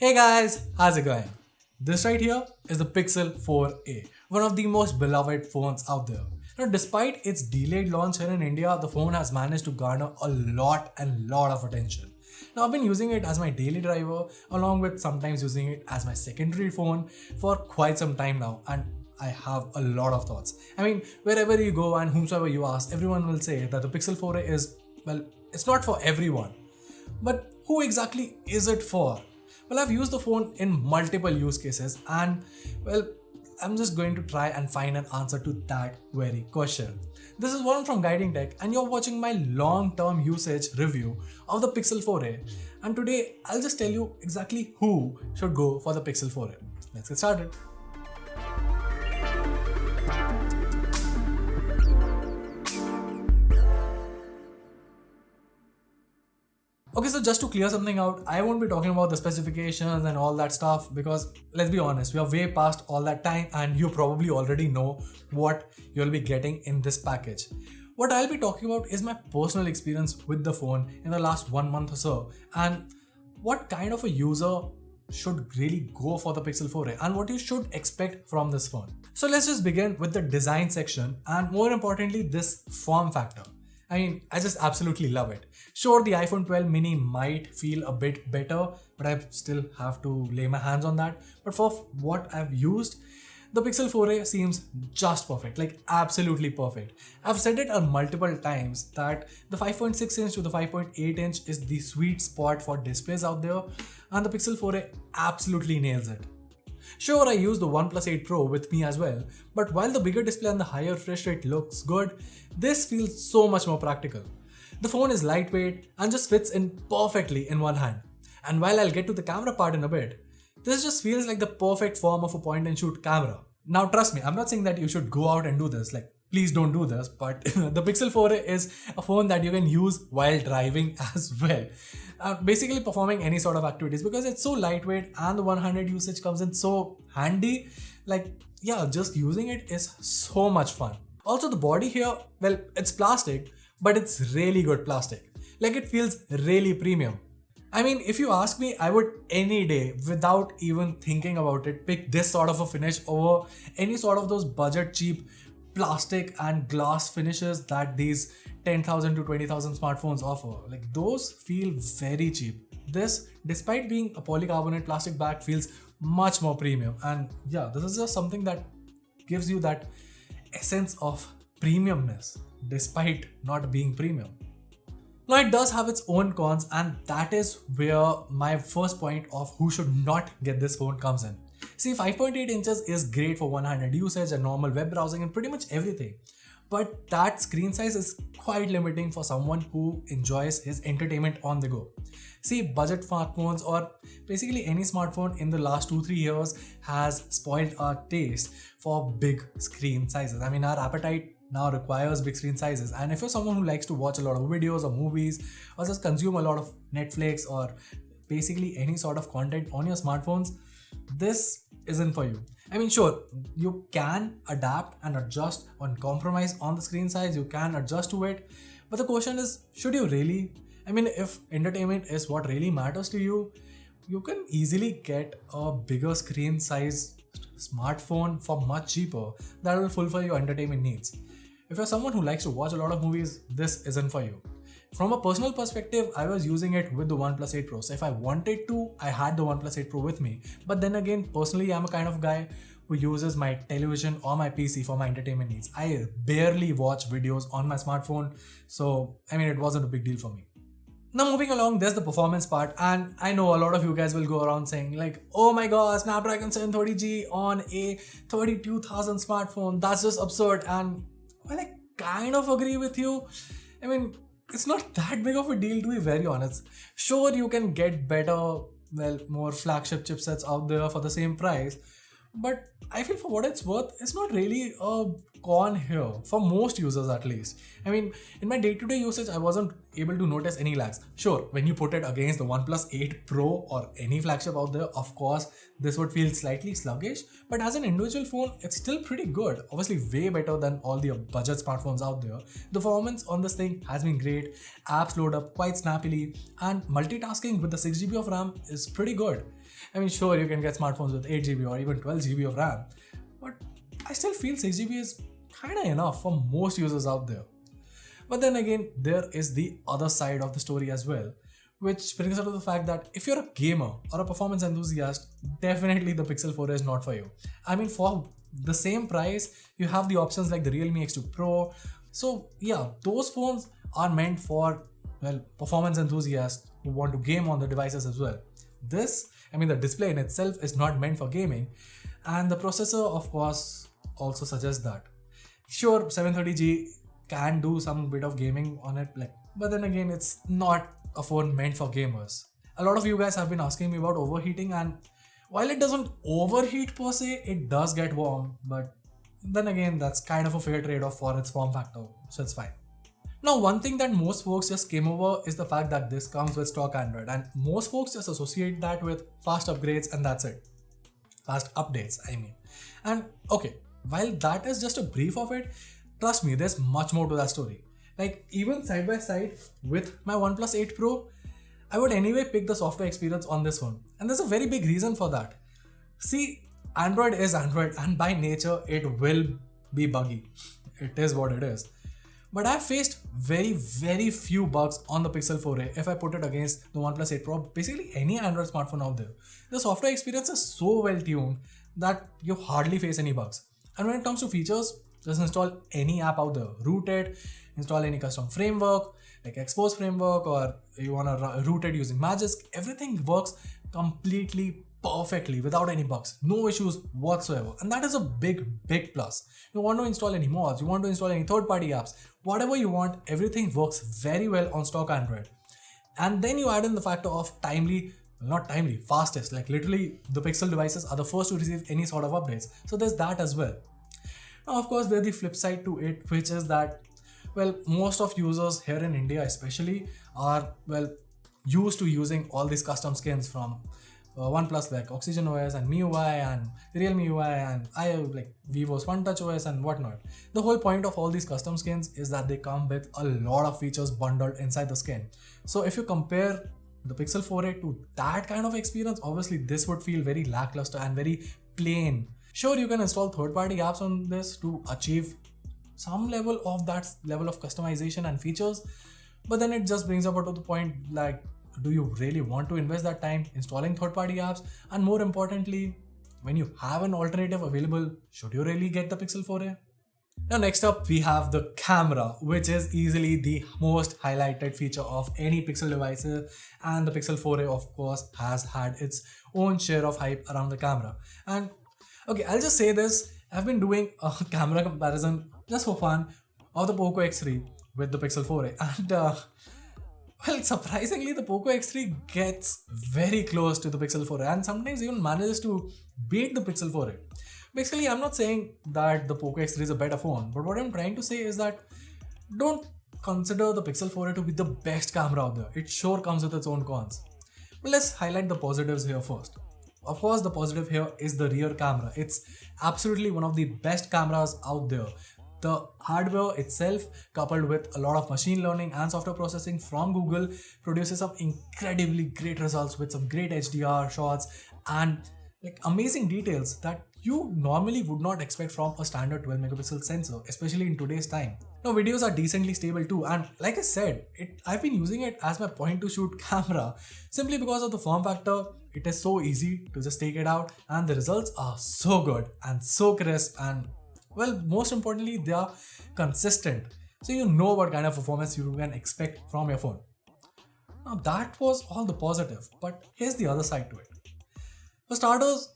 Hey guys, how's it going? This right here is the Pixel 4a, one of the most beloved phones out there. Now, despite its delayed launch here in India, the phone has managed to garner a lot of attention. Now, I've been using it as my daily driver, along with sometimes using it as my secondary phone for quite some time now, and I have a lot of thoughts. I mean, wherever you go and whomsoever you ask, everyone will say that the Pixel 4a is, well, it's not for everyone. But who exactly is it for? Well, I've used the phone in multiple use cases and, well, I'm just going to try and find an answer to that very question. This is Warren from Guiding Tech and you're watching my long-term usage review of the Pixel 4a. And today I'll just tell you exactly who should go for the Pixel 4a. Let's get started. Okay, so just to clear something out, I won't be talking about the specifications and all that stuff because let's be honest, we are way past all that time and you probably already know what you'll be getting in this package. What I'll be talking about is my personal experience with the phone in the last 1 month or so and what kind of a user should really go for the Pixel 4a and what you should expect from this phone. So let's just begin with the design section and more importantly, this form factor. I mean, I just absolutely love it. Sure, the iPhone 12 mini might feel a bit better, but I still have to lay my hands on that. But for what I've used, the Pixel 4a seems just perfect, like absolutely perfect. I've said it on multiple times that the 5.6 inch to the 5.8 inch is the sweet spot for displays out there, and the Pixel 4a absolutely nails it. Sure, I use the OnePlus 8 Pro with me as well, but while the bigger display and the higher refresh rate looks good, this feels so much more practical. The phone is lightweight and just fits in perfectly in one hand. And while I'll get to the camera part in a bit, this just feels like the perfect form of a point and shoot camera. Now trust me, I'm not saying that you should go out and do this, like please don't do this, but the Pixel 4a is a phone that you can use while driving as well. Basically performing any sort of activities because it's so lightweight and the 100 usage comes in so handy. Like, yeah, just using it is so much fun. Also, the body here, well, it's plastic, but it's really good plastic. Like, it feels really premium. I mean, if you ask me, I would any day, without even thinking about it, pick this sort of a finish over any sort of those budget cheap plastic and glass finishes that these 10,000 to 20,000 smartphones offer. Like, those feel very cheap. This, despite being a polycarbonate plastic bag, feels much more premium. And yeah, this is just something that gives you that essence of premiumness despite not being premium. Now, it does have its own cons, and that is where my first point of who should not get this phone comes in. See, 5.8 inches is great for one-handed usage and normal web browsing and pretty much everything. But that screen size is quite limiting for someone who enjoys his entertainment on the go. See, budget smartphones or basically any smartphone in the last 2-3 years has spoiled our taste for big screen sizes. I mean, our appetite now requires big screen sizes, and if you're someone who likes to watch a lot of videos or movies or just consume a lot of Netflix or basically any sort of content on your smartphones, this isn't for you. I mean, sure, you can adapt and adjust and compromise on the screen size, you can adjust to it, but the question is, should you really? I mean, if entertainment is what really matters to you, you can easily get a bigger screen size smartphone for much cheaper that will fulfill your entertainment needs. If you're someone who likes to watch a lot of movies, this isn't for you. From a personal perspective, I was using it with the OnePlus 8 Pro. So if I wanted to, I had the OnePlus 8 Pro with me. But then again, personally, I'm a kind of guy who uses my television or my PC for my entertainment needs. I barely watch videos on my smartphone. So, I mean, it wasn't a big deal for me. Now moving along, there's the performance part, and I know a lot of you guys will go around saying like, oh my god, Snapdragon 730G on a 32,000 smartphone, that's just absurd. And well, I kind of agree with you. I mean, it's not that big of a deal to be very honest. Sure, you can get better, well, more flagship chipsets out there for the same price, but I feel for what it's worth, it's not really a con here, for most users at least. I mean, in my day-to-day usage, I wasn't able to notice any lags. Sure, when you put it against the OnePlus 8 Pro or any flagship out there, of course, this would feel slightly sluggish, but as an individual phone, it's still pretty good. Obviously, way better than all the budget smartphones out there. The performance on this thing has been great, apps load up quite snappily, and multitasking with the 6GB of RAM is pretty good. I mean, sure, you can get smartphones with 8 GB or even 12 GB of RAM, but I still feel 6 GB is kinda enough for most users out there. But then again, there is the other side of the story as well, which brings us to the fact that if you're a gamer or a performance enthusiast, definitely the Pixel 4a is not for you. I mean, for the same price, you have the options like the Realme X2 Pro. So yeah, those phones are meant for, well, performance enthusiasts who want to game on the devices as well. This, I mean, the display in itself is not meant for gaming, and the processor, of course, also suggests that. Sure, 730G can do some bit of gaming on it, like, but then again, it's not a phone meant for gamers. A lot of you guys have been asking me about overheating, and while it doesn't overheat per se, it does get warm, but then again, that's kind of a fair trade-off for its form factor, so it's fine. Now, one thing that most folks just came over is the fact that this comes with stock Android, and most folks just associate that with fast upgrades, and that's it. Fast updates, I mean. And okay, while that is just a brief of it, trust me, there's much more to that story. Like, even side by side with my OnePlus 8 Pro, I would anyway pick the software experience on this one. And there's a very big reason for that. See, Android is Android, and by nature, it will be buggy. It is what it is. But I've faced very few bugs on the Pixel 4a if I put it against the OnePlus 8 Pro, basically any Android smartphone out there. The software experience is so well tuned that you hardly face any bugs. And when it comes to features, just install any app out there, root it, install any custom framework like Expose framework, or you want to root it using Magisk. Everything works completely perfectly without any bugs, no issues whatsoever, and that is a big plus. You want to install any mods, you want to install any third-party apps, whatever you want, everything works very well on stock Android. And then you add in the factor of fastest, like literally the Pixel devices are the first to receive any sort of updates, so there's that as well. Now, of course, there's the flip side to it, which is that, well, most of users here in India especially are, well, used to using all these custom skins from OnePlus, like Oxygen OS and MIUI and Realme UI and like Vivo's One Touch OS and whatnot. The whole point of all these custom skins is that they come with a lot of features bundled inside the skin. So if you compare the Pixel 4a to that kind of experience, obviously this would feel very lackluster and very plain. Sure, you can install third-party apps on this to achieve some level of that level of customization and features, but then it just brings up to the point, like, do you really want to invest that time installing third-party apps? And more importantly, when you have an alternative available, should you really get the Pixel 4a? Now, next up, we have the camera, which is easily the most highlighted feature of any Pixel devices, and the Pixel 4a, of course, has had its own share of hype around the camera. And okay, I'll just say this, I've been doing a camera comparison just for fun of the Poco X3 with the Pixel 4a, and well, surprisingly, the Poco X3 gets very close to the Pixel 4a and sometimes even manages to beat the Pixel 4a. Basically, I'm not saying that the Poco X3 is a better phone, but what I'm trying to say is that don't consider the Pixel 4a to be the best camera out there. It sure comes with its own cons. But let's highlight the positives here first. Of course, the positive here is the rear camera. It's absolutely one of the best cameras out there. The hardware itself, coupled with a lot of machine learning and software processing from Google, produces some incredibly great results with some great HDR shots and like amazing details that you normally would not expect from a standard 12 megapixel sensor, especially in today's time. Now, videos are decently stable too, and like I said, I've been using it as my point to shoot camera simply because of the form factor. It is so easy to just take it out, and the results are so good and so crisp, and well, most importantly, they are consistent, so you know what kind of performance you can expect from your phone. Now, that was all the positive, but here's the other side to it. For starters,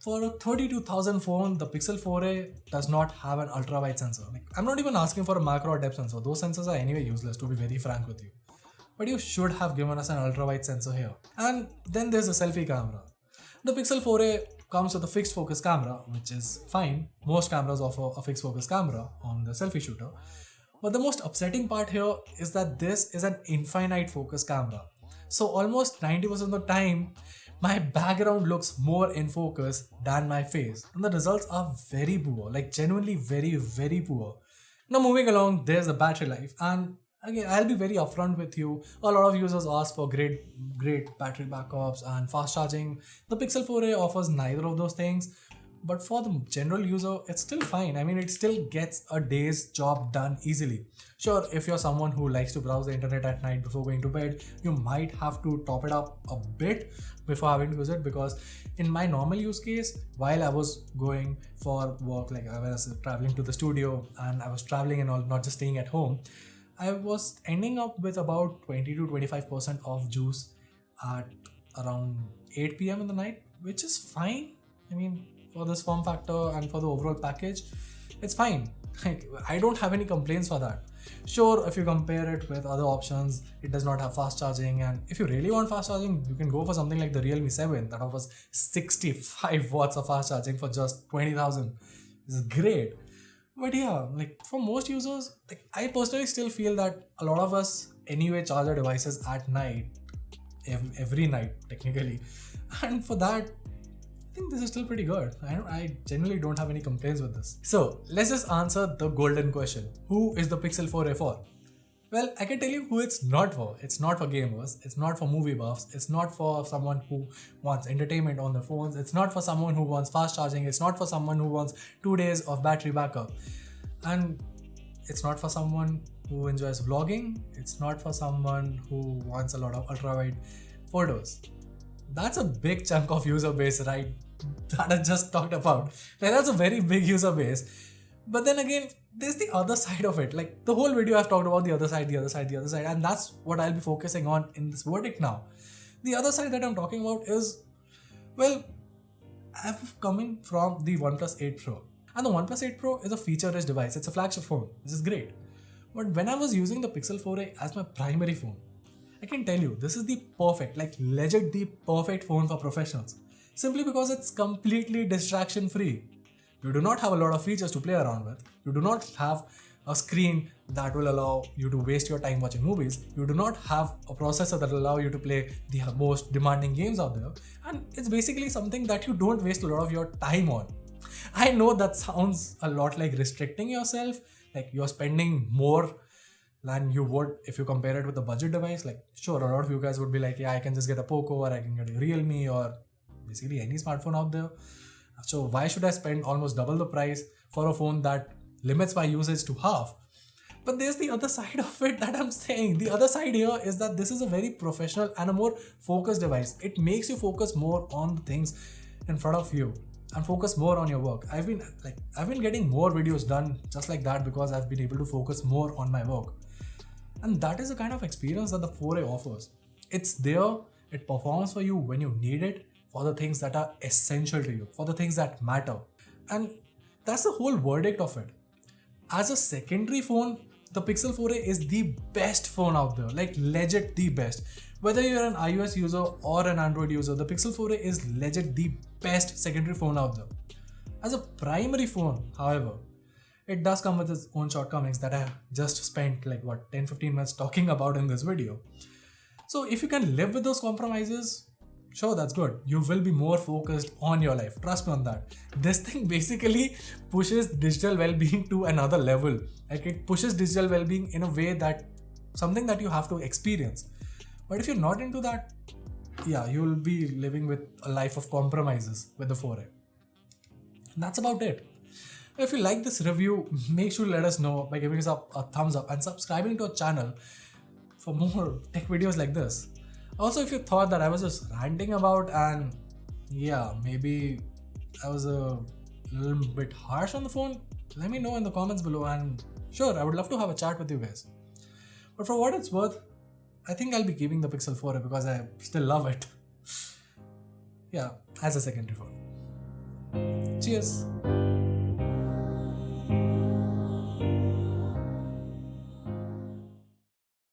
for a 32,000 phone, the Pixel 4a does not have an ultra-wide sensor. Like, I'm not even asking for a macro or depth sensor. Those sensors are anyway useless, to be very frank with you. But you should have given us an ultra-wide sensor here. And then there's a selfie camera. The Pixel 4a comes with a fixed focus camera, which is fine. Most cameras offer a fixed focus camera on the selfie shooter. But the most upsetting part here is that this is an infinite focus camera. So almost 90% of the time, my background looks more in focus than my face. And the results are very poor, like genuinely very poor. Now moving along, there's the battery life. And Again, I'll be very upfront with you. A lot of users ask for great battery backups and fast charging. The Pixel 4a offers neither of those things, but for the general user, it's still fine. I mean, it still gets a day's job done easily. Sure, if you're someone who likes to browse the internet at night before going to bed, you might have to top it up a bit before having to use it, because in my normal use case, while I was going for work, like I was traveling to the studio and I was traveling and all, not just staying at home, I was ending up with about 20 to 25% of juice at around 8 p.m. in the night, which is fine. I mean, for this form factor and for the overall package, it's fine. Like, I don't have any complaints for that. Sure, if you compare it with other options, it does not have fast charging, and if you really want fast charging, you can go for something like the Realme 7 that offers 65 watts of fast charging for just 20,000. This is great. But yeah, like for most users, like I personally still feel that a lot of us anyway charge our devices at night, every night technically, and for that, I think this is still pretty good. I generally don't have any complaints with this. So let's just answer the golden question: who is the Pixel 4a for? Well, I can tell you who it's not for. It's not for gamers, it's not for movie buffs, it's not for someone who wants entertainment on their phones, it's not for someone who wants fast charging, it's not for someone who wants 2 days of battery backup. And it's not for someone who enjoys vlogging, it's not for someone who wants a lot of ultra wide photos. That's a big chunk of user base, right? That I just talked about. Like, that's a very big user base. But then again, there's the other side of it. Like the whole video I've talked about the other side, and that's what I'll be focusing on in this verdict now. The other side that I'm talking about is, well, I've coming from the OnePlus 8 Pro. And the OnePlus 8 Pro is a feature-rich device. It's a flagship phone, which is great. But when I was using the Pixel 4a as my primary phone, I can tell you, this is the perfect, like legit the perfect phone for professionals. Simply because it's completely distraction free. You do not have a lot of features to play around with. You do not have a screen that will allow you to waste your time watching movies. You do not have a processor that will allow you to play the most demanding games out there. And it's basically something that you don't waste a lot of your time on. I know that sounds a lot like restricting yourself, like you're spending more than you would if you compare it with a budget device. Like, sure, a lot of you guys would be like, yeah, I can just get a Poco, or I can get a Realme, or basically any smartphone out there. So why should I spend almost double the price for a phone that limits my usage to half? But there's the other side of it that I'm saying. The other side here is that this is a very professional and a more focused device. It makes you focus more on the things in front of you and focus more on your work. I've been getting more videos done just like that because I've been able to focus more on my work. And that is the kind of experience that the 4A offers. It's there, it performs for you when you need it, for the things that are essential to you, for the things that matter. And that's the whole verdict of it. As a secondary phone, the Pixel 4a is the best phone out there, like legit the best. Whether you're an iOS user or an Android user, the Pixel 4a is legit the best secondary phone out there. As a primary phone, however, it does come with its own shortcomings that I just spent 10-15 minutes talking about in this video. So if you can live with those compromises, sure, that's good. You will be more focused on your life. Trust me on that. This thing basically pushes digital well-being to another level. Like, it pushes digital well-being in a way that something that you have to experience. But if you're not into that, yeah, you will be living with a life of compromises with the 4A. And that's about it. If you like this review, make sure to let us know by giving us a thumbs up and subscribing to our channel for more tech videos like this. Also, if you thought that I was just ranting about and yeah, maybe I was a little bit harsh on the phone, let me know in the comments below, and sure, I would love to have a chat with you guys. But for what it's worth, I think I'll be keeping the Pixel 4a because I still love it. Yeah, as a secondary phone. Cheers.